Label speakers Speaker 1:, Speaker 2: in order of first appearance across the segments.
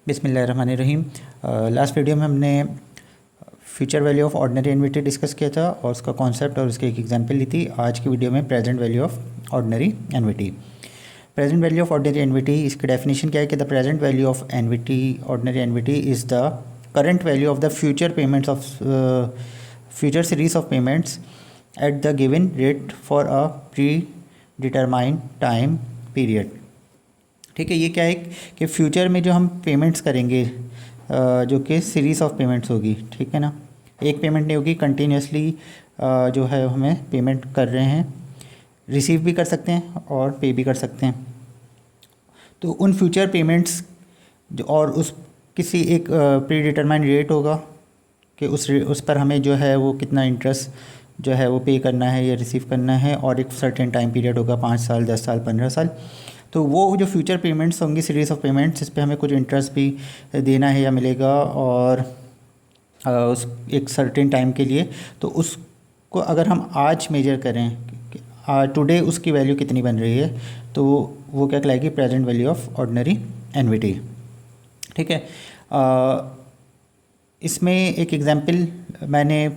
Speaker 1: बिस्मिल्लाहिर्रहमानिर्रहीम। Last video में हमने future value of ordinary एनविटी discuss किया था और उसका कॉन्सेप्ट और उसकी एक एग्जांपल ली थी। आज की वीडियो में present value of ordinary एनविटी। Present value of ordinary एनविटी, इसकी डेफिनेशन क्या है कि the present value of एनविटी, ordinary एनविटी, is the current value of the future payments of future series of payments at the given rate for a pre determined time period. ठीक है, ये क्या है कि फ्यूचर में जो हम पेमेंट्स करेंगे जो कि सीरीज़ ऑफ पेमेंट्स होगी, ठीक है ना, एक पेमेंट नहीं होगी, कंटिन्यूसली जो है हमें पेमेंट कर रहे हैं, रिसीव भी कर सकते हैं और पे भी कर सकते हैं। तो उन फ्यूचर पेमेंट्स जो और उस किसी एक प्री डिटरमाइंड रेट होगा कि उस पर हमें जो है वो कितना इंटरेस्ट जो है वो पे करना है या रिसीव करना है, और एक सर्टेन टाइम पीरियड होगा, 5 साल, 10 साल, 15 साल। तो वो जो फ्यूचर पेमेंट्स होंगी, सीरीज़ ऑफ पेमेंट्स, इस पे हमें कुछ इंटरेस्ट भी देना है या मिलेगा, और उस एक सर्टेन टाइम के लिए। तो उसको अगर हम आज मेजर करें, टुडे उसकी वैल्यू कितनी बन रही है, तो वो क्या कहलाएगी, present value of ordinary annuity. ठीक है, इसमें एक एग्जांपल मैंने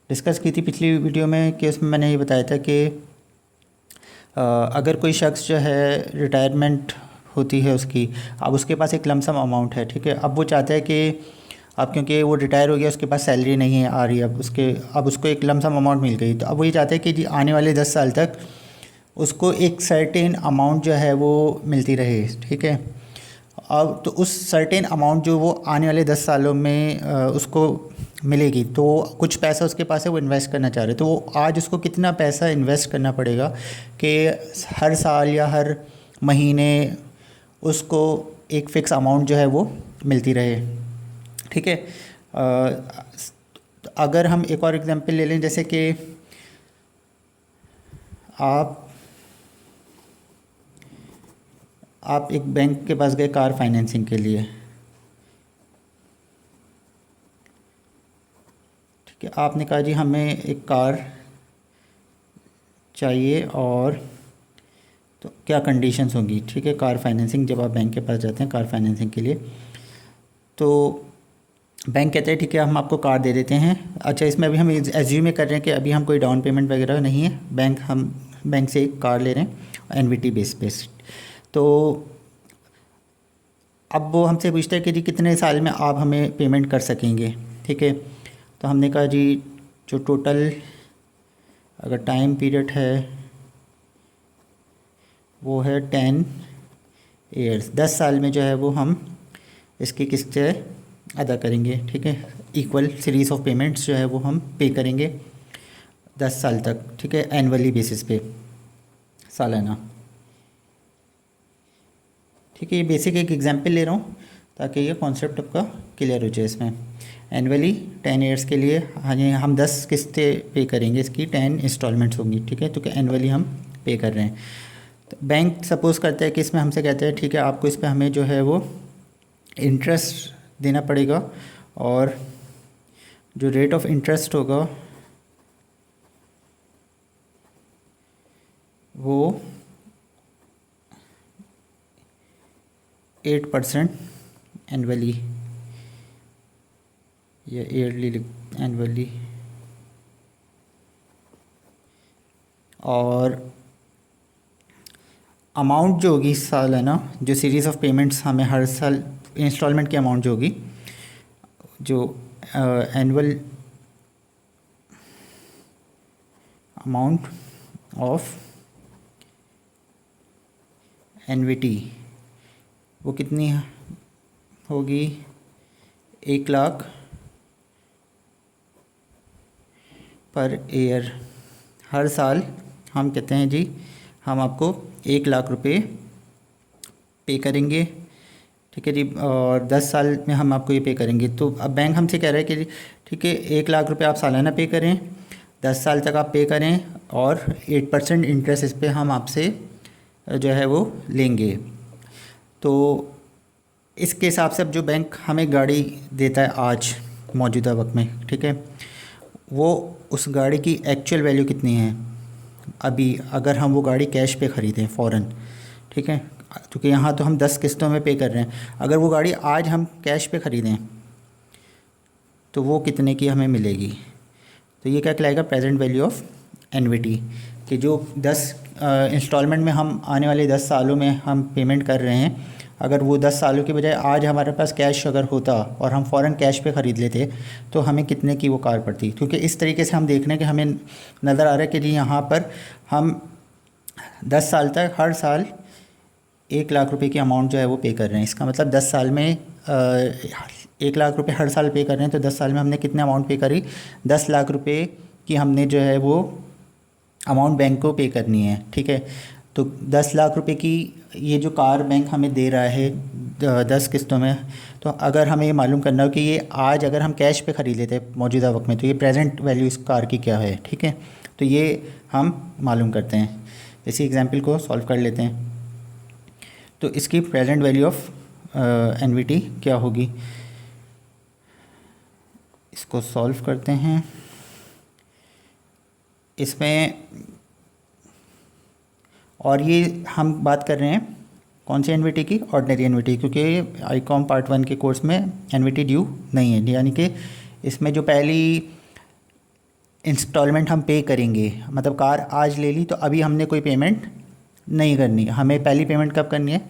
Speaker 1: डिस्कस की थी पिछली वीडियो में कि उसमें मैंने ये बताया था कि अगर कोई शख्स जो है रिटायरमेंट होती है उसकी, अब उसके पास एक लमसम अमाउंट है, ठीक है, अब वो चाहता है कि अब क्योंकि वो रिटायर हो गया, उसके पास सैलरी नहीं है आ रही, अब उसको एक लमसम अमाउंट मिल गई, तो अब वो ये चाहता है कि जी आने वाले 10 साल तक उसको एक सर्टेन अमाउंट जो है वो मिलती रहे। ठीक है, अब तो उस सर्टेन अमाउंट जो वो आने वाले 10 सालों में उसको मिलेगी, तो कुछ पैसा उसके पास है, वो इन्वेस्ट करना चाह रहे, तो वो आज उसको कितना पैसा इन्वेस्ट करना पड़ेगा कि हर साल या हर महीने उसको एक फ़िक्स अमाउंट जो है वो मिलती रहे। ठीक है, अगर हम एक और एग्जांपल ले लें, जैसे कि आप एक बैंक के पास गए कार फाइनेंसिंग के लिए, ठीक है, आपने कहा जी हमें एक कार चाहिए, और तो क्या कंडीशंस होंगी। ठीक है, कार फाइनेंसिंग, जब आप बैंक के पास जाते हैं कार फाइनेंसिंग के लिए, तो बैंक कहते हैं ठीक है हम आपको कार दे देते हैं। अच्छा, इसमें अभी हम एज्यूम कर रहे हैं कि अभी हम कोई डाउन पेमेंट वगैरह नहीं है, हम बैंक से एक कार ले रहे हैं एनविटी बेस्ड। तो अब वो हमसे पूछता है कि जी कितने साल में आप हमें पेमेंट कर सकेंगे। ठीक है, तो हमने कहा जी जो टोटल अगर टाइम पीरियड है वो है 10 ईयर्स, 10 साल में जो है वो हम इसकी किस्तें अदा करेंगे। ठीक है, इक्वल सीरीज़ ऑफ पेमेंट्स जो है वो हम पे करेंगे 10 साल तक। ठीक है, एनुअली बेसिस पे, सालाना। ठीक है, ये बेसिक एक एग्जांपल ले रहा हूँ ताकि ये कॉन्सेप्ट आपका क्लियर हो जाए। इसमें एनुअली 10 ईयर्स के लिए हम 10 किस्तें पे करेंगे, इसकी 10 इंस्टॉलमेंट्स होंगी। ठीक है, तो क्या एनुअली हम पे कर रहे हैं। तो बैंक सपोज़ करता है कि इसमें हमसे कहते हैं ठीक है आपको इस पर हमें जो है वो इंटरेस्ट देना पड़ेगा, और जो रेट ऑफ इंटरेस्ट होगा वो 8% एनुअली या ईयरली एनुअली, और अमाउंट जो होगी साल है ना, जो सीरीज़ ऑफ पेमेंट्स हमें हर साल इंस्टॉलमेंट की अमाउंट जो होगी, जो एनुअल अमाउंट ऑफ एनविटी वो कितनी होगी, 1 लाख पर ईयर। हर साल हम कहते हैं जी हम आपको 1 लाख रुपए पे करेंगे। ठीक है जी, और 10 साल में हम आपको ये पे करेंगे। तो अब बैंक हमसे कह रहा है कि ठीक है 1 लाख रुपए आप सालाना पे करें, 10 साल तक आप पे करें, और 8% इंटरेस्ट इस पर हम आपसे जो है वो लेंगे। तो इसके हिसाब से अब जो बैंक हमें गाड़ी देता है आज मौजूदा वक्त में, ठीक है, वो उस गाड़ी की एक्चुअल वैल्यू कितनी है अभी, अगर हम वो गाड़ी कैश पे ख़रीदें फ़ौरन, ठीक है, क्योंकि यहाँ तो हम 10 किस्तों में पे कर रहे हैं, अगर वो गाड़ी आज हम कैश पे ख़रीदें तो वो कितने की हमें मिलेगी। तो ये क्या कहलाएगा, प्रेजेंट वैल्यू ऑफ एनवीटी, कि जो 10 इंस्टॉलमेंट में हम आने वाले 10 सालों में हम पेमेंट कर रहे हैं, अगर वो 10 सालों के बजाय आज हमारे पास कैश अगर होता और हम फ़ौरन कैश पे ख़रीद लेते तो हमें कितने की वो कार पड़ती। क्योंकि इस तरीके से हम देख रहे हैं कि हमें नज़र आ रहा है कि जी यहाँ पर हम 10 साल तक हर साल 1 लाख रुपए की अमाउंट जो है वो पे कर रहे हैं। इसका मतलब 10 साल में 1 लाख रुपए हर साल पे कर रहे हैं, तो 10 साल में हमने कितने अमाउंट पे करी, 10 लाख रुपए की हमने जो है वो अमाउंट बैंक को पे करनी है। ठीक है, तो 10 लाख रुपए की ये जो कार बैंक हमें दे रहा है 10 किस्तों में, तो अगर हमें ये मालूम करना हो कि ये आज अगर हम कैश पे ख़रीद लेते हैं मौजूदा वक्त में, तो ये प्रेजेंट वैल्यू इस कार की क्या है। ठीक है, तो ये हम मालूम करते हैं। इसी एग्जांपल को सॉल्व कर लेते हैं। तो इसकी प्रेजेंट वैल्यू ऑफ एनवीटी क्या होगी, इसको सॉल्व करते हैं। इसमें और ये हम बात कर रहे हैं कौन सी एनवीटी की, ऑर्डिनरी एनवीटी, क्योंकि आईकॉम पार्ट 1 के कोर्स में एनवीटी ड्यू नहीं है, यानी कि इसमें जो पहली इंस्टॉलमेंट हम पे करेंगे, मतलब कार आज ले ली तो अभी हमने कोई पेमेंट नहीं करनी, हमें पहली पेमेंट कब करनी है,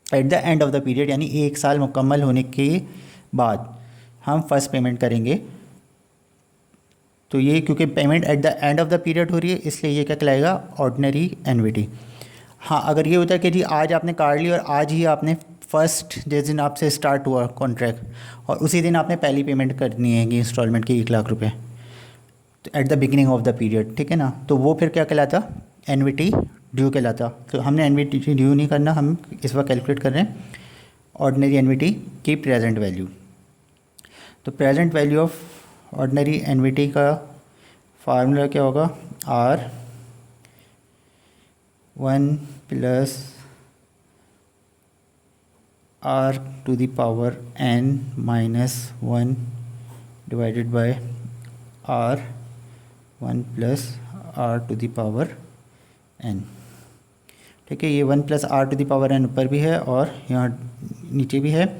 Speaker 1: at the end of the period, यानी 1 साल मुकम्मल होने के बाद हम फर्स्ट पेमेंट करेंगे। तो ये क्योंकि payment at the end of the period हो रही है, इसलिए ये क्या कहलाएगा, ऑर्डिनरी एनवीटी। हाँ, अगर ये होता है कि जी आज आपने कार ली और आज ही आपने फर्स्ट जिस दिन आपसे स्टार्ट हुआ कॉन्ट्रैक्ट और उसी दिन आपने पहली पेमेंट करनी है इंस्टॉलमेंट की 1 लाख रुपए, तो at the beginning of the period, ठीक है ना, तो वो फिर क्या कहलाता, एनवीटी ड्यू कहलाता। तो हमने एनवीटी ड्यू नहीं करना, हम इस वक्त कैलकुलेट कर रहे हैं ऑर्डिनरी एनवीटी की प्रेजेंट वैल्यू। तो present value of ordinary annuity का फार्मूला क्या होगा, r 1 plus r to the power n minus 1 divided by r 1 plus r to the power n। ठीक है, ये 1 plus r to the power n ऊपर भी है और यहाँ नीचे भी है।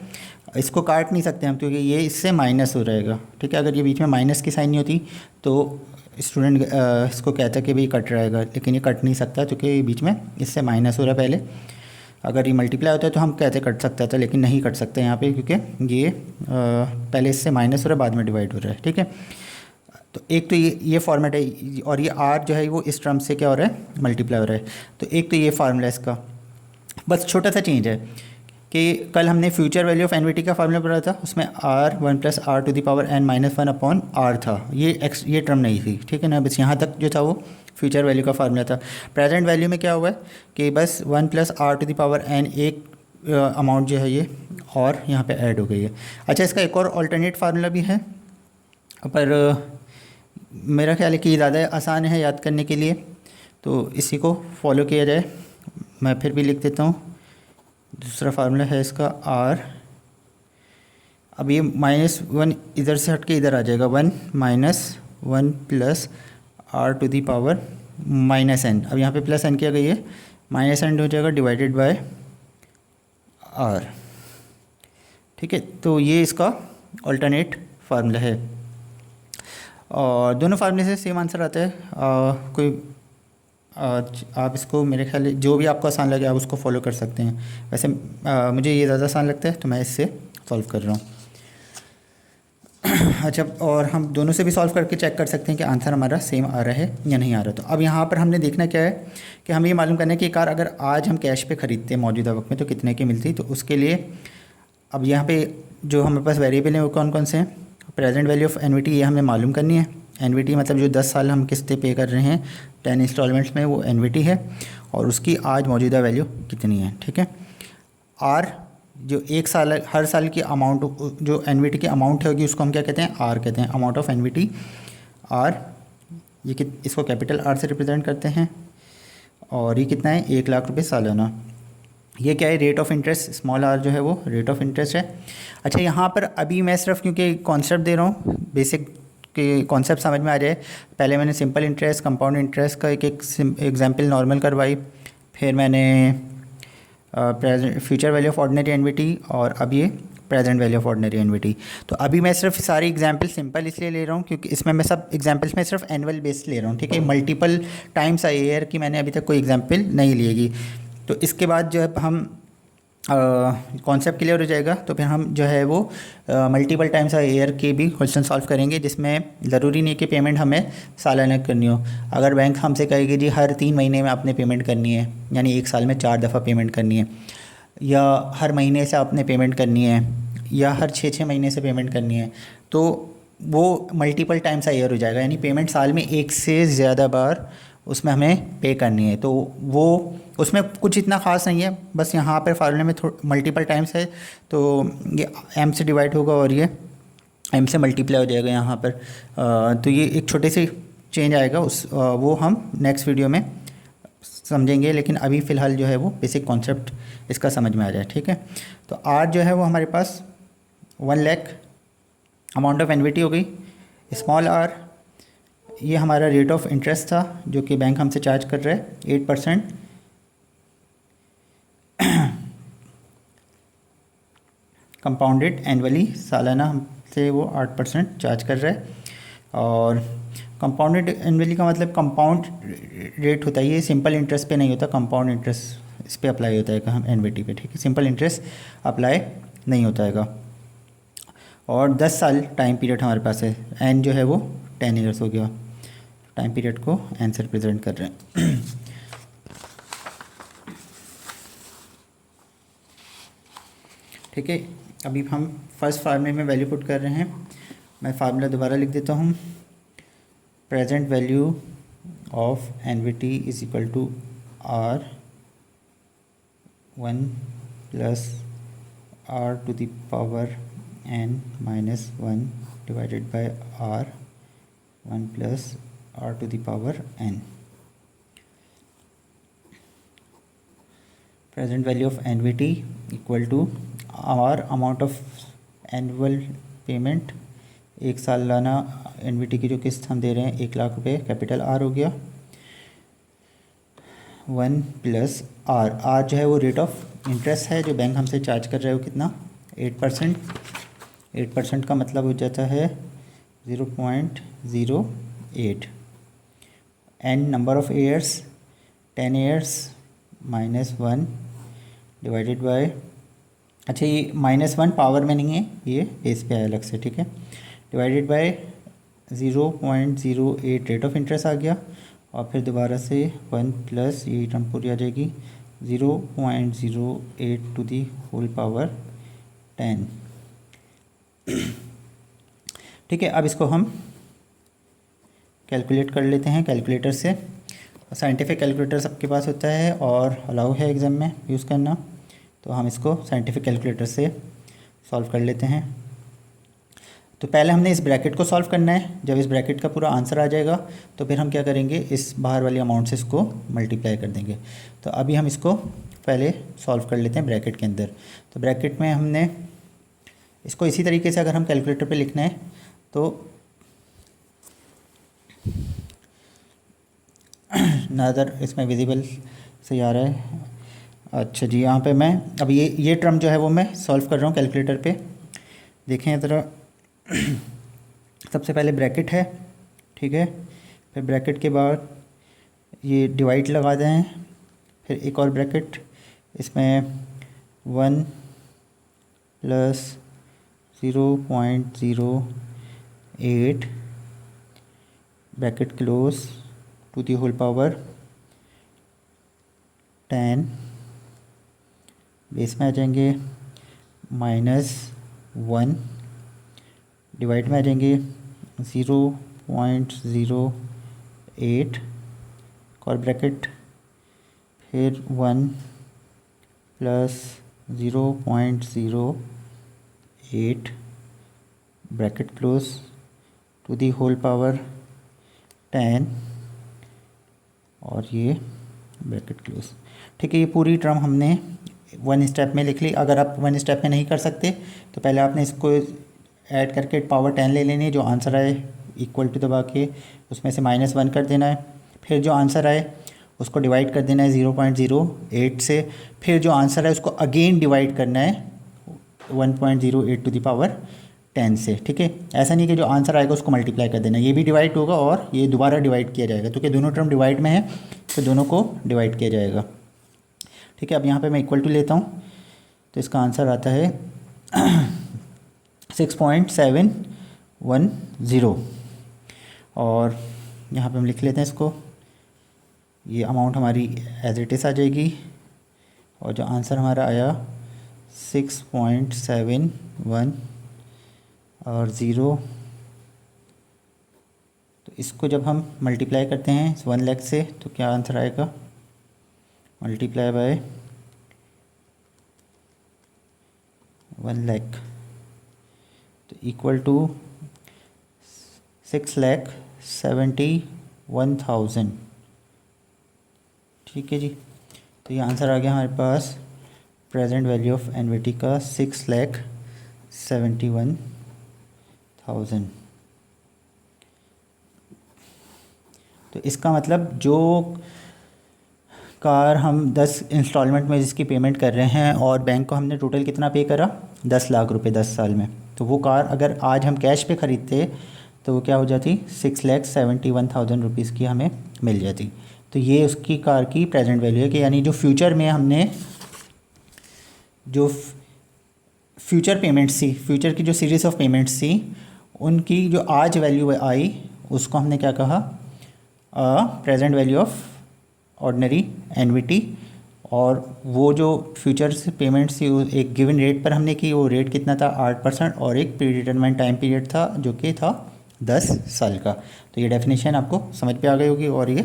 Speaker 1: इसको काट नहीं सकते हम क्योंकि ये इससे माइनस हो रहेगा। ठीक है, अगर ये बीच में माइनस की साइन नहीं होती तो स्टूडेंट इसको कहता है कि भाई कट रहेगा, लेकिन ये कट नहीं सकता क्योंकि बीच में इससे माइनस हो रहा है पहले। अगर ये मल्टीप्लाई होता है तो हम कहते कट सकता था, लेकिन नहीं कट सकते यहाँ पे क्योंकि ये पहले इससे माइनस हो रहा है, बाद में डिवाइड हो रहा है। ठीक है, तो एक तो ये फॉर्मेट है और ये आर जो है वो इस टर्म से क्या हो रहा है, मल्टीप्लाई हो रहा है। तो एक तो ये फार्मूला इसका, बस छोटा सा चेंज है कि कल हमने फ्यूचर वैल्यू ऑफ एनवीटी का फार्मूला पढ़ा था, उसमें r 1 plus r to the power n minus 1 upon r था, ये टर्म नहीं थी। ठीक है ना, बस यहाँ तक जो था वो फ्यूचर वैल्यू का फार्मूला था। प्रेजेंट वैल्यू में क्या हुआ है कि बस 1 plus r to the power n एक अमाउंट जो है ये और यहाँ पे ऐड हो गई है। अच्छा, इसका एक और अल्टरनेट फार्मूला भी है, पर मेरा ख्याल है कि ज़्यादा आसान है याद करने के लिए, तो इसी को फॉलो किया जाए। मैं फिर भी लिख देता हूँ। दूसरा फार्मूला है इसका आर, अब ये -1 इधर से हट के इधर आ जाएगा, 1 minus 1 plus r to the power minus n। अब यहाँ पे प्लस n किया गई है, माइनस n हो जाएगा डिवाइडेड बाय आर। ठीक है, तो ये इसका अल्टरनेट फार्मूला है और दोनों फार्मूले से सेम आंसर आता है। आप इसको मेरे ख्याल जो भी आपको आसान लगे आप उसको फॉलो कर सकते हैं। वैसे मुझे ये ज़्यादा आसान लगता है तो मैं इससे सॉल्व कर रहा हूँ। अच्छा, और हम दोनों से भी सॉल्व करके चेक कर सकते हैं कि आंसर हमारा सेम आ रहा है या नहीं आ रहा। तो अब यहाँ पर हमने देखना क्या है कि हमें ये मालूम करना है कि कार अगर आज हम कैश पे ख़रीदते हैं मौजूदा वक्त में तो कितने की मिलती। तो उसके लिए अब यहाँ पे जो हमारे पास वेरिएबल हैं वो कौन कौन से हैं। प्रेजेंट वैल्यू ऑफ एनवीटी ये हमें मालूम करनी है। एनवीटी मतलब जो 10 साल हम किस्तें पे कर रहे हैं 10 इंस्टॉलमेंट्स में, वो एनवीटी है और उसकी आज मौजूदा वैल्यू कितनी है। ठीक है, आर जो 1 साल हर साल की अमाउंट जो एनवीटी की अमाउंट होगी उसको हम क्या कहते हैं, आर कहते हैं, अमाउंट ऑफ एनवीटी आर। ये इसको कैपिटल आर से रिप्रेजेंट करते हैं और ये कितना है, 1 लाख रुपये सालाना। ये क्या है, rate of interest, small r जो है वो रेट ऑफ इंटरेस्ट है। अच्छा, यहाँ पर अभी मैं सिर्फ क्योंकि कॉन्सेप्ट दे रहा हूँ, बेसिक के कॉन्सेप्ट समझ में आ जाए, पहले मैंने सिंपल इंटरेस्ट, कंपाउंड इंटरेस्ट का एक एग्जाम्पल नॉर्मल करवाई, फिर मैंने present future value of ordinary NVT और अब ये present value of ordinary NVT. तो अभी मैं सिर्फ सारी एग्जांपल सिंपल इसलिए ले रहा हूँ क्योंकि इसमें मैं सब एग्जांपल्स में सिर्फ एनुअल बेस्ड ले रहा हूँ, ठीक है। मल्टीपल टाइम्स ईयर की मैंने अभी तक कोई एग्जांपल नहीं लिएगी। तो इसके बाद जो है हम कॉन्सेप्ट क्लियर हो जाएगा तो फिर हम जो है वो मल्टीपल टाइम्स ईयर के भी क्वेश्चन सॉल्व करेंगे, जिसमें ज़रूरी नहीं कि पेमेंट हमें सालाना करनी हो। अगर बैंक हमसे कहेगी जी हर 3 महीने में आपने पेमेंट करनी है, यानी 1 साल में 4 दफ़ा पेमेंट करनी है, या हर महीने से आपने पेमेंट करनी है, या हर 6-6 महीने से पेमेंट करनी है, तो वो मल्टीपल टाइम्स ईयर हो जाएगा, यानी पेमेंट साल में 1 से ज़्यादा बार उसमें हमें पे करनी है। तो वो उसमें कुछ इतना ख़ास नहीं है, बस यहाँ पर फार्मूले में मल्टीपल टाइम्स है तो ये m से डिवाइड होगा और ये m से मल्टीप्लाई हो जाएगा यहाँ पर। तो ये एक छोटे से चेंज आएगा, वो हम नेक्स्ट वीडियो में समझेंगे, लेकिन अभी फ़िलहाल जो है वो बेसिक कॉन्सेप्ट इसका समझ में आ जाए, ठीक है। तो r जो है वो हमारे पास 1 लाख अमाउंट ऑफ एनवीटी हो गई। स्मॉल r ये हमारा रेट ऑफ इंटरेस्ट था जो कि बैंक हमसे चार्ज कर रहा है 8%। कंपाउंडेड एनुअली, सालाना हमसे वो 8% चार्ज कर रहा है। और कंपाउंडेड एनुअली का मतलब कंपाउंड रेट होता है, ये सिंपल इंटरेस्ट पे नहीं होता, कंपाउंड इंटरेस्ट इस पे अप्लाई होता है हम एनवीटी पे, ठीक है। सिंपल इंटरेस्ट अप्लाई नहीं होता है। और 10 साल टाइम पीरियड हमारे पास है, एन जो है वो 10 ईयर्स हो गया, टाइम पीरियड को एन से रिप्रेजेंट कर रहे हैं। ठीक है, अभी हम फर्स्ट फार्मूले में वैल्यू पुट कर रहे हैं। मैं फार्मूला दोबारा लिख देता हूँ। Present value of annuity is equal to R 1 plus R to the power n minus 1 divided by R 1 plus R to the power n। Present value of annuity equal to R amount of annual payment, 1 सालाना NVT की जो किस्त हम दे रहे हैं 1 लाख रुपए, capital R हो गया, 1 प्लस R जो है वो रेट ऑफ इंटरेस्ट है जो बैंक हमसे चार्ज कर रहे हो, कितना 8%। 8% का मतलब हो जाता है 0.08। N number of years 10 years minus 1 divided by, अच्छा ये -1 पावर में नहीं है, ये बेस पे है अलग से, ठीक है, divided by 0.08 rate of interest आ गया। और फिर दोबारा से 1 प्लस ये टर्म पूरी आ जाएगी 0.08 टू दी होल पावर 10। ठीक है, अब इसको हम कैलकुलेट कर लेते हैं कैलकुलेटर से। साइंटिफिक कैलकुलेटर सबके पास होता है और अलाउ है एग्ज़ाम में यूज़ करना, तो हम इसको साइंटिफिक कैलकुलेटर से सॉल्व कर लेते हैं। तो पहले हमने इस ब्रैकेट को सॉल्व करना है। जब इस ब्रैकेट का पूरा आंसर आ जाएगा तो फिर हम क्या करेंगे, इस बाहर वाली अमाउंट से इसको मल्टीप्लाई कर देंगे। तो अभी हम इसको पहले सॉल्व कर लेते हैं ब्रैकेट के अंदर। तो ब्रैकेट में हमने इसको इसी तरीके से अगर हम कैलकुलेटर पे लिखना है तो नज़र इसमें विजिबल से आ रहा है। अच्छा जी, यहाँ पे मैं अब ये टर्म जो है वो मैं सॉल्व कर रहा हूँ कैलकुलेटर पे। देखें ज़रा, सबसे पहले ब्रैकेट है, ठीक है, फिर ब्रैकेट के बाद ये डिवाइड लगा दें, फिर एक और ब्रैकेट, इसमें 1 plus 0.08 bracket close to the whole power 10, base में आ जाएंगे -1, डिवाइड में आ जाएंगे 0.08 और ब्रैकेट, फिर 1 plus 0.08 bracket close to the whole power 10 और ये ब्रैकेट क्लोज। ठीक है, ये पूरी टर्म हमने 1 स्टेप में लिख ली। अगर आप 1 स्टेप में नहीं कर सकते तो पहले आपने इसको ऐड करके पावर 10 ले लेनी है, जो आंसर आए इक्वल टू दबा के उसमें से -1 कर देना है। फिर जो आंसर आए उसको डिवाइड कर देना है 0.08 से, फिर जो आंसर है उसको अगेन डिवाइड करना है 1.08 टू द पावर 10 से, ठीक है। ऐसा नहीं कि जो आंसर आएगा उसको मल्टीप्लाई कर देना, ये भी डिवाइड होगा और ये दोबारा डिवाइड किया जाएगा, तो कि दोनों टर्म डिवाइड में है तो दोनों को डिवाइड किया जाएगा, ठीक है। अब यहाँ पे मैं इक्वल टू लेता हूँ, तो इसका आंसर आता है 6.710, और यहाँ पे हम लिख लेते हैं इसको, ये अमाउंट हमारी एज इट इज़ आ जाएगी, और जो आंसर हमारा आया 6.71 और 0, तो इसको जब हम मल्टीप्लाई करते हैं 1 लाख से तो क्या आंसर आएगा, मल्टीप्लाई बाय 1 लाख तो इक्वल टू 6,71,000, ठीक है जी। तो ये आंसर आ गया हमारे पास प्रेजेंट वैल्यू ऑफ एनविटी का 6,71,000। तो इसका मतलब जो कार हम 10 इंस्टॉलमेंट में जिसकी पेमेंट कर रहे हैं और बैंक को हमने टोटल कितना पे करा, 10 लाख रुपए 10 साल में, तो वो कार अगर आज हम कैश पे ख़रीदते तो वो क्या हो जाती, 6,71,000 रुपीज़ की हमें मिल जाती। तो ये उसकी कार की प्रेजेंट वैल्यू है कि यानी जो फ्यूचर में हमने जो फ्यूचर पेमेंट्स थी, फ्यूचर की जो सीरीज़ ऑफ पेमेंट्स थी, उनकी जो आज वैल्यू आई उसको हमने क्या कहा, प्रेजेंट वैल्यू ऑफ ऑर्डिनरी एनविटी। और वो जो फ्यूचर्स पेमेंट्स थी एक गिवन रेट पर हमने की, वो रेट कितना था 8%, और एक प्री डिटरमाइंड टाइम पीरियड था जो कि था 10 साल का। तो ये डेफिनेशन आपको समझ पे आ गई होगी और ये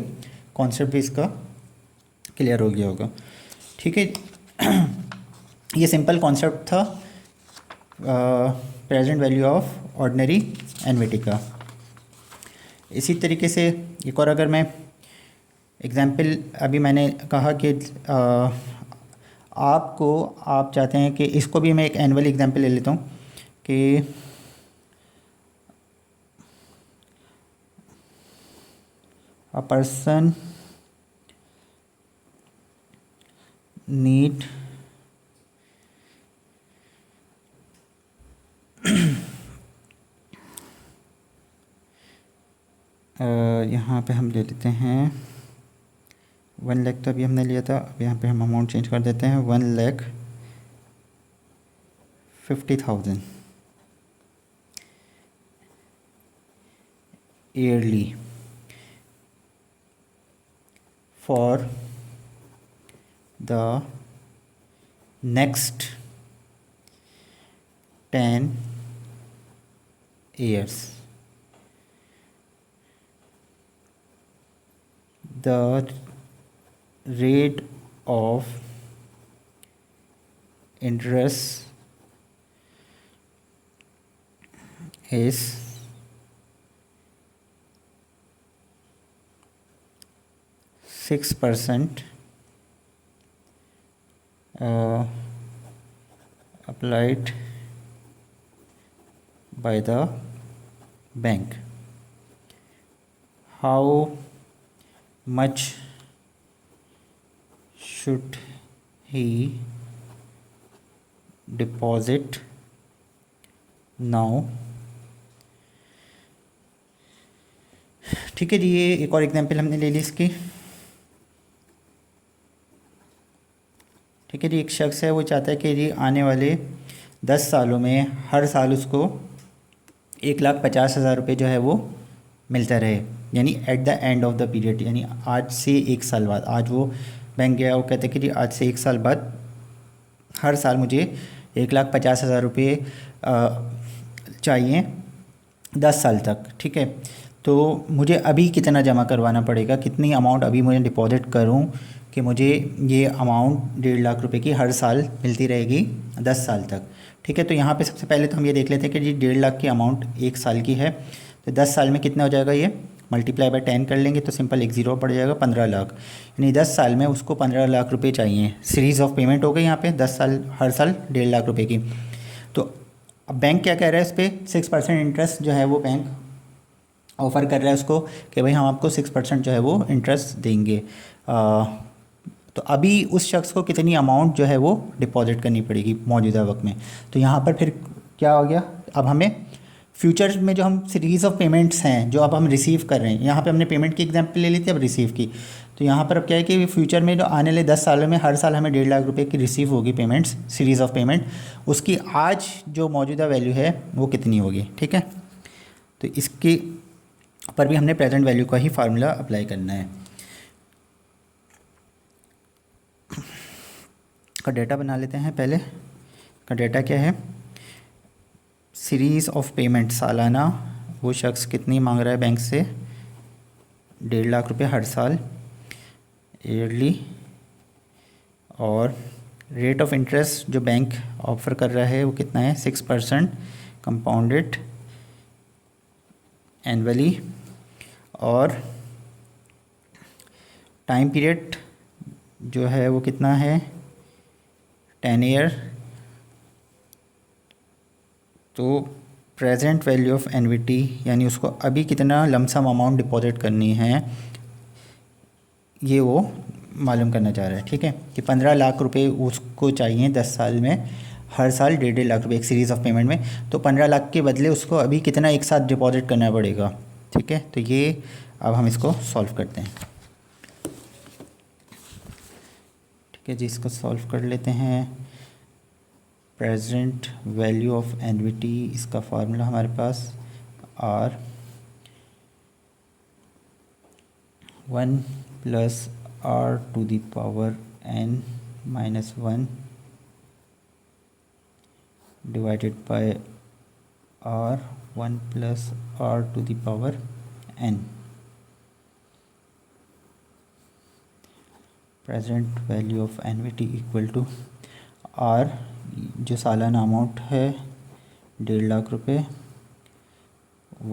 Speaker 1: कॉन्सेप्ट भी इसका क्लियर हो गया होगा, ठीक है। ये सिंपल कॉन्सेप्ट था प्रेजेंट वैल्यू ऑफ ऑर्डिनरी एनविटी का। इसी तरीके से एक और अगर मैं एग्जाम्पल, अभी मैंने कहा कि आप चाहते हैं कि इसको भी मैं एक एनुअल एग्जाम्पल ले लेता हूँ कि a person need यहाँ पे हम ले लेते हैं 1 लाख, तो अभी हमने लिया था, अब यहाँ पे हम अमाउंट चेंज कर देते हैं 1,50,000 yearly for the next 10 years. The rate of interest is 6% applied by the bank. How much should he deposit now? ठीक है जी, ये एक और एग्जांपल हमने ले ली इसकी, ठीक है जी। एक शख्स है, वो चाहता है कि जी आने वाले 10 सालों में हर साल उसको 1,50,000 रुपये जो है वो मिलता रहे, यानी at the end of the period, यानी आज से 1 साल बाद। आज वो बैंक गया, वो कहते हैं कि जी आज से 1 साल बाद हर साल मुझे 1,50,000 रुपये चाहिए 10 साल तक, ठीक है। तो मुझे अभी कितना जमा करवाना पड़ेगा, कितनी अमाउंट अभी मुझे डिपॉजिट करूं कि मुझे ये अमाउंट 1.5 लाख रुपए की हर साल मिलती रहेगी 10 साल तक, ठीक है। तो यहाँ पे सबसे पहले तो हम ये देख लेते हैं कि जी 1.5 लाख की अमाउंट 1 साल की है, तो 10 साल में कितना हो जाएगा, ये मल्टीप्लाई बाय 10 कर लेंगे तो सिंपल एक ज़ीरो पड़ जाएगा, 15 लाख। यानी 10 साल में उसको 15 लाख रुपये चाहिए। सीरीज़ ऑफ पेमेंट हो गई यहाँ पे 10 साल, हर साल 1.5 लाख रुपये की। तो अब बैंक क्या कह रहा है, इस पर 6% इंटरेस्ट जो है वो बैंक ऑफ़र कर रहा है उसको कि भाई हम आपको 6% जो है वो इंटरेस्ट देंगे। तो अभी उस शख्स को कितनी अमाउंट जो है वो डिपॉजिट करनी पड़ेगी मौजूदा वक्त में। तो यहाँ पर फिर क्या हो गया, अब हमें फ्यूचर में जो हम सीरीज़ ऑफ पेमेंट्स हैं जो अब हम रिसीव कर रहे हैं, यहाँ पे हमने पेमेंट की एग्जांपल ले ली थी, अब रिसीव की। तो यहाँ पर अब क्या है कि फ्यूचर में जो आने वाले 10 सालों में हर साल हमें 1.5 लाख रुपए की रिसीव होगी पेमेंट्स, सीरीज़ ऑफ पेमेंट, उसकी आज जो मौजूदा वैल्यू है वो कितनी होगी। ठीक है, तो इसके पर भी हमने प्रेजेंट वैल्यू का ही फार्मूला अप्लाई करना है। का डेटा बना लेते हैं। पहले का डेटा क्या है, सीरीज़ ऑफ पेमेंट सालाना वो शख्स कितनी मांग रहा है बैंक से, 1.5 लाख रुपए हर साल ईयरली, और रेट ऑफ इंटरेस्ट जो बैंक ऑफर कर रहा है वो कितना है, 6% कंपाउंडेड एनुअली, और टाइम पीरियड जो है वो कितना है, 10 ईयर। तो प्रेजेंट वैल्यू ऑफ एनविटी यानी उसको अभी कितना लमसम अमाउंट डिपॉजिट करनी है ये वो मालूम करना चाह रहा है। ठीक है, कि 15 लाख रुपए उसको चाहिए 10 साल में, हर साल 1.5 लाख रुपए एक सीरीज़ ऑफ पेमेंट में। तो 15 लाख के बदले उसको अभी कितना एक साथ डिपॉजिट करना पड़ेगा। ठीक है, तो ये अब हम इसको सॉल्व करते हैं। ठीक है जी, इसको सॉल्व कर लेते हैं। प्रेजेंट वैल्यू ऑफ एनविटी, इसका फार्मूला हमारे पास R 1 + R⁴ n-1 divided by R 1 + R⁴n। Present value of annuity equal to R जो सालाना अमाउंट है 1.5 लाख रुपए,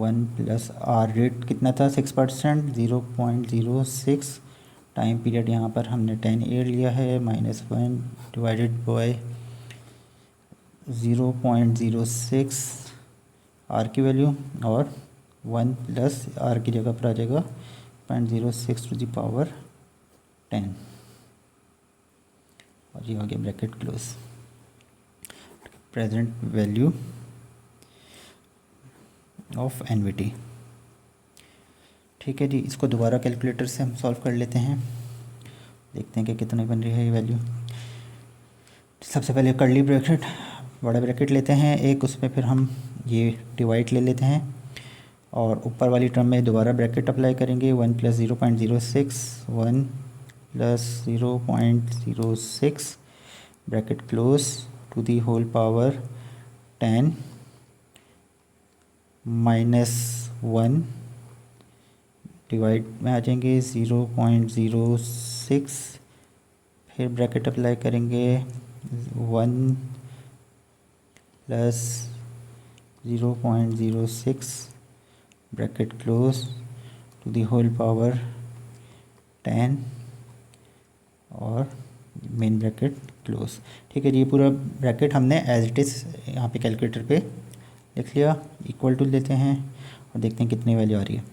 Speaker 1: 1 + R रेट कितना था 6%, 0.06, टाइम पीरियड यहाँ पर हमने 10 ईयर लिया है, -1 डिवाइडेड बाय 0.06 R की वैल्यू, और 1 + R की जगह पर आ जाएगा 0.06 और ये हो गया bracket close. Present value of एनविटी। ठीक है जी, इसको दोबारा कैलकुलेटर से हम सॉल्व कर लेते हैं, देखते हैं कि कितनी बन रही है ये वैल्यू। सबसे पहले कर्ली ब्रैकेट, बड़ा ब्रैकेट लेते हैं एक, उसमें फिर हम ये डिवाइड ले लेते हैं और ऊपर वाली टर्म में दोबारा ब्रैकेट अप्लाई करेंगे। 1 + 0.06, 1 + 0.06 bracket close to the whole power 10 -1 divide में आ जाएंगे 0.06, फिर ब्रैकेट अप्लाई करेंगे 1 + 0.06 bracket close to the whole power 10 और मेन ब्रैकेट क्लोज। ठीक है जी, ये पूरा ब्रैकेट हमने एज इट इज़ यहाँ पे कैलकुलेटर पे लिख लिया। इक्वल टू लेते हैं और देखते हैं कितनी वैल्यू आ रही है।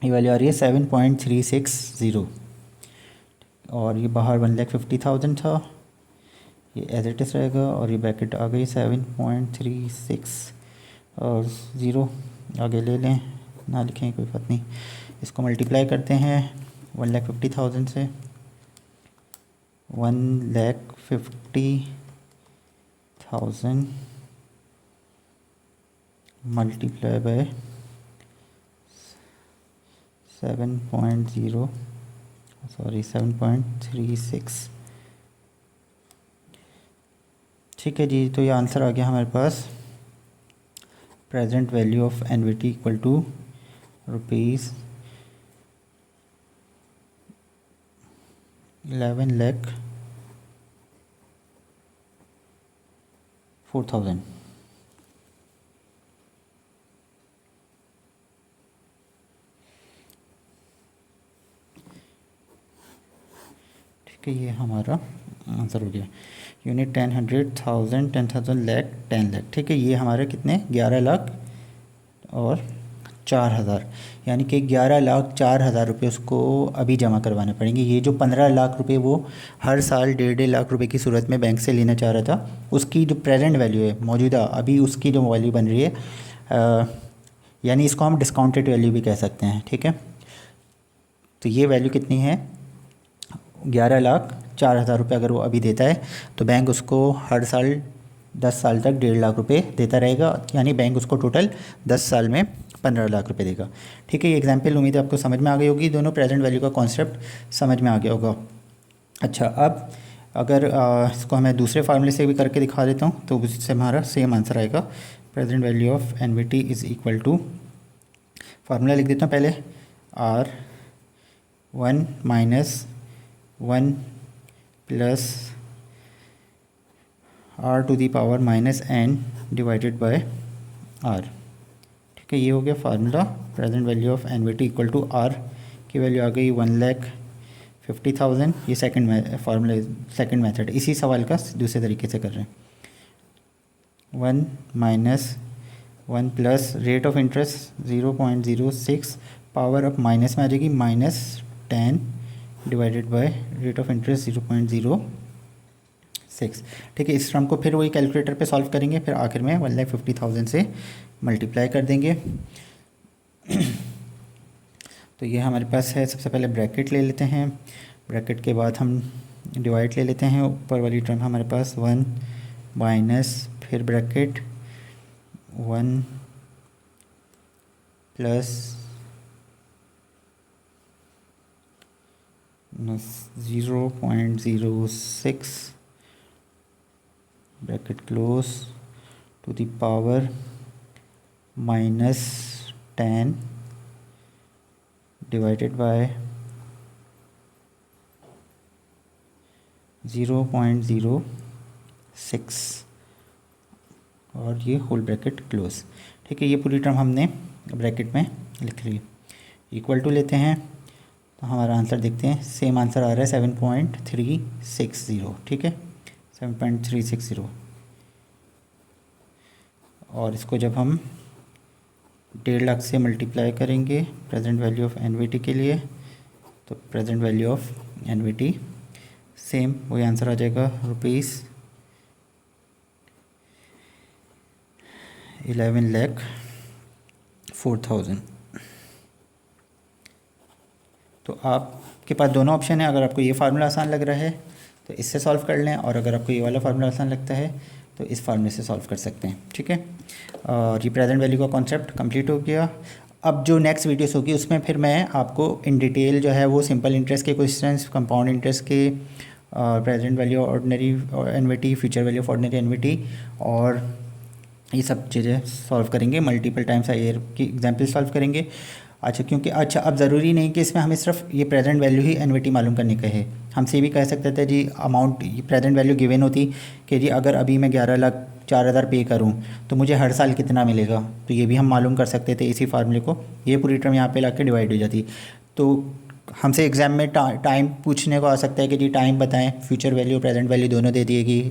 Speaker 1: ये वैल्यू आ रही है 7.360 और ये बाहर 1,50,000 था, ये एज इट इज़ रहेगा और ये ब्रैकेट आ गई 7.36 और 0 आगे ले लें, ना लिखें कोई बात नहीं। इसको मल्टीप्लाई करते हैं 1,50,000 से, 1,50,000 मल्टीप्लाई बाय 7.36। ठीक है जी, तो ये आंसर आ गया हमारे पास। Present value of annuity equal to ₹11,04,000। ठीक है, ये हमारा आंसर हो गया। यूनिट 10, 100,000, 10,000, लाख, 10 लाख। ठीक है, ये हमारे कितने 11 लाख और 4,000, यानी कि 11,04,000 रुपये उसको अभी जमा करवाने पड़ेंगे। ये जो 15 लाख रुपए वो हर साल 1.5 लाख रुपए की सूरत में बैंक से लेना चाह रहा था, उसकी जो प्रेजेंट वैल्यू है मौजूदा अभी उसकी जो वैल्यू बन रही है, यानी इसको हम डिस्काउंटेड वैल्यू भी कह सकते हैं, ठीक है। तो ये वैल्यू कितनी है, 11,04,000 रुपये अगर वो अभी देता है तो बैंक उसको हर साल 10 साल तक 1.5 लाख रुपए देता रहेगा, यानी बैंक उसको टोटल 10 साल में 15 लाख रुपए देगा, ठीक है। ये एग्जांपल उम्मीद है आपको समझ में आ गई होगी, दोनों प्रेजेंट वैल्यू का कॉन्सेप्ट समझ में आ गया होगा। अच्छा, अब अगर इसको मैं दूसरे फार्मूले से भी करके दिखा देता हूँ तो उससे हमारा सेम आंसर आएगा। Present value of annuity is equal to, formula लिख देता हूँ पहले, R1 minus 1 plus R to the power minus n divided by R, ठीक है। ये हो गया formula. Present value of annuity equal to R की वैल्यू आ गई 1,50,000। ये सेकंड फार्मूला, सेकंड मेथड, इसी सवाल का दूसरे तरीके से कर रहे हैं। 1 minus 1 plus rate of interest 0.06, power अब माइनस में आ जाएगी -10 divided by rate of interest 0.06, ठीक है। इस टर्म को फिर वही कैलकुलेटर पे सॉल्व करेंगे, फिर आखिर में 1,50,000 से मल्टीप्लाई कर देंगे। तो ये हमारे पास है, सबसे पहले ब्रैकेट ले लेते हैं, ब्रैकेट के बाद हम डिवाइड ले लेते हैं। ऊपर वाली टर्म हमारे पास 1 माइनस फिर bracket 1 plus 0.06 bracket close to the power -10 divided by 0.06 और ये होल ब्रैकेट क्लोज, ठीक है। ये पूरी टर्म हमने ब्रैकेट में लिख ली। इक्वल टू लेते हैं तो हमारा आंसर देखते हैं, सेम आंसर आ रहा है 7.360, ठीक है, 7.360। और इसको जब हम 1.5 लाख से मल्टीप्लाई करेंगे प्रेजेंट वैल्यू ऑफ एनवीटी के लिए, तो present value of NVT same वही आंसर आ जाएगा, ₹11,04,000। तो आपके पास दोनों ऑप्शन है, अगर आपको ये फार्मूला आसान लग रहा है तो इससे सॉल्व कर लें, और अगर आपको ये वाला फार्मूला आसान लगता है तो इस फार्मूले से सॉल्व कर सकते हैं, ठीक है। और ये प्रेजेंट वैल्यू का कॉन्सेप्ट कंप्लीट हो गया। अब जो नेक्स्ट वीडियोस होगी उसमें फिर मैं आपको इन डिटेल जो है वो सिंपल इंटरेस्ट के क्वेश्चंस, कंपाउंड इंटरेस्ट के, present value ordinary NVT, future value of ordinary NVT, और ये सब चीज़ें सॉल्व करेंगे। मल्टीपल टाइम्स आईआर की एग्जाम्पल सॉल्व करेंगे। अच्छा, क्योंकि अच्छा अब ज़रूरी नहीं कि इसमें हमें सिर्फ ये प्रेजेंट वैल्यू ही एनवीटी मालूम करने का है, हमसे भी कह सकते थे जी अमाउंट प्रेजेंट वैल्यू गिवन होती कि जी अगर अभी मैं 11,04,000 पे करूं तो मुझे हर साल कितना मिलेगा, तो ये भी हम मालूम कर सकते थे इसी फार्मूले को। ये पूरी टर्म यहाँ पे ला के डिवाइड हो जाती। तो हमसे एग्ज़ाम में टाइम पूछने को आ सकता है कि जी टाइम बताएं, फ्यूचर वैल्यू प्रेजेंट वैल्यू दोनों दे दिएगी,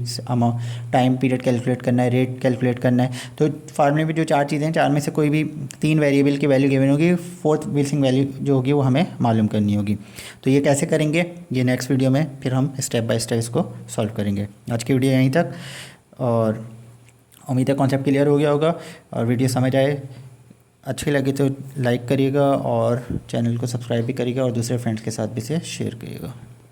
Speaker 1: टाइम पीरियड कैलकुलेट करना है, रेट कैलकुलेट करना है। तो फार्मूले में जो 4 चीज़ें हैं, 4 में से कोई भी 3 वेरिएबल की वैल्यू गिवन होगी, 4th मिसिंग वैल्यू जो होगी वो हमें मालूम करनी होगी। तो ये कैसे करेंगे, ये नेक्स्ट वीडियो में फिर हम स्टेप बाय स्टेप इसको सॉल्व करेंगे। आज की वीडियो यहीं तक, और उम्मीद है कॉन्सेप्ट क्लियर हो गया होगा और वीडियो समझ आए। अच्छी लगी तो लाइक करिएगा और चैनल को सब्सक्राइब भी करिएगा और दूसरे फ्रेंड्स के साथ भी इसे शेयर करिएगा।